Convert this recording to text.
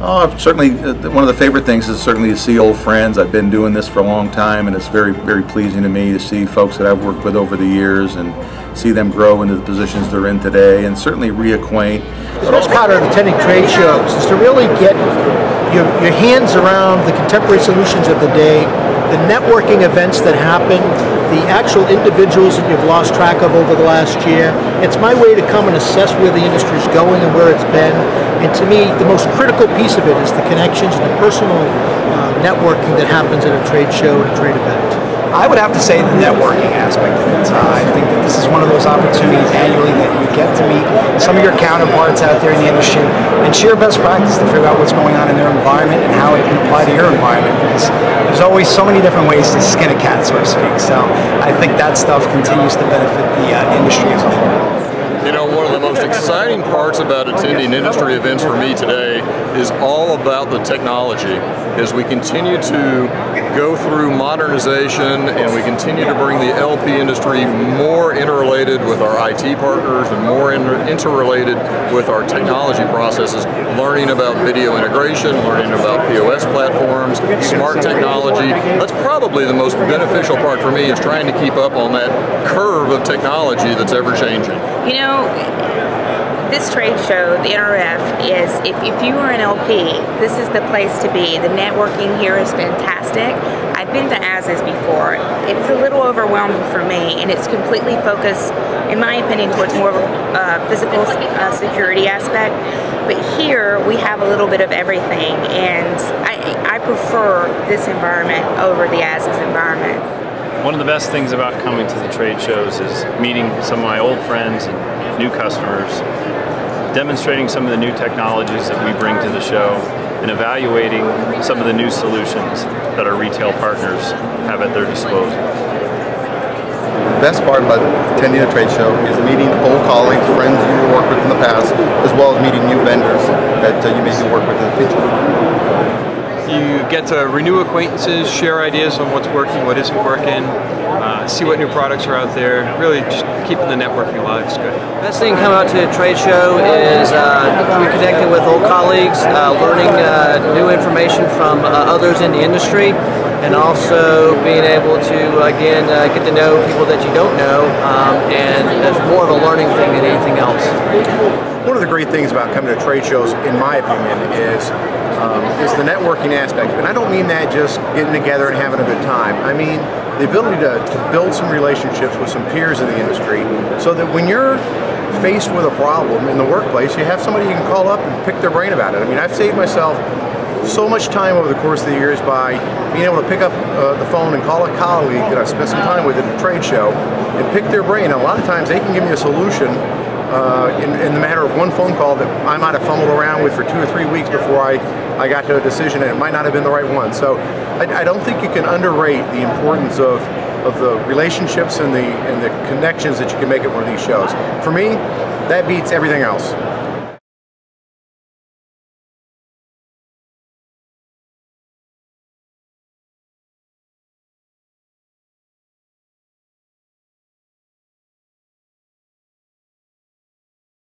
Oh, certainly one of the favorite things is certainly to see old friends. I've been doing this for a long time, and it's very, very pleasing to me to see folks that I've worked with over the years and see them grow into the positions they're in today, and certainly reacquaint. The best part of attending trade shows is to really get your hands around the contemporary solutions of the day, the networking events that happen, the actual individuals that you've lost track of over the last year. It's my way to come and assess where the industry is going and where it's been. And to me, the most critical piece of it is the connections and the personal networking that happens at a trade show and a trade event. I would have to say the networking aspect of it. I think that this is one of those opportunities annually that you get to meet some of your counterparts out there in the industry and share best practice to figure out what's going on in their environment and how it can apply to your environment, because there's always so many different ways to skin a cat, so to speak. So I think that stuff continues to benefit the industry as a whole. You know, one of the most exciting parts about attending industry events for me today is all about the technology. As we continue to go through modernization and we continue to bring the LP industry more interrelated with our IT partners and more interrelated with our technology processes, learning about video integration, learning about POS platforms, smart technology. That's probably the most beneficial part for me, is trying to keep up on that curve of technology that's ever changing. You know, this trade show, the NRF, is, if you are an LP, this is the place to be. The networking here is fantastic. I've been to ASES before. It's a little overwhelming for me, and it's completely focused, in my opinion, towards more of a physical security aspect. But here, we have a little bit of everything, and I prefer this environment over the ASES environment. One of the best things about coming to the trade shows is meeting some of my old friends and new customers, demonstrating some of the new technologies that we bring to the show, and evaluating some of the new solutions that our retail partners have at their disposal. The best part about attending a trade show is meeting old colleagues, friends you worked with in the past, as well as meeting new vendors that you maybe work with in the future. You get to renew acquaintances, share ideas on what's working, what isn't working, see what new products are out there. Really just keeping the networking alive is good. Best thing coming out to a trade show is reconnecting with old colleagues, learning new information from others in the industry, and also being able to, again, get to know people that you don't know, and it's more of a learning thing than anything else. One of the great things about coming to trade shows, in my opinion, is the networking aspect. And I don't mean that just getting together and having a good time. I mean the ability to build some relationships with some peers in the industry, so that when you're faced with a problem in the workplace, you have somebody you can call up and pick their brain about it. I mean, I've saved myself so much time over the course of the years by being able to pick up the phone and call a colleague that I've spent some time with at a trade show and pick their brain. And a lot of times they can give me a solution in the matter of one phone call that I might have fumbled around with for 2 or 3 weeks before I got to a decision, and it might not have been the right one. So I don't think you can underrate the importance of the relationships and the connections that you can make at one of these shows. For me, that beats everything else.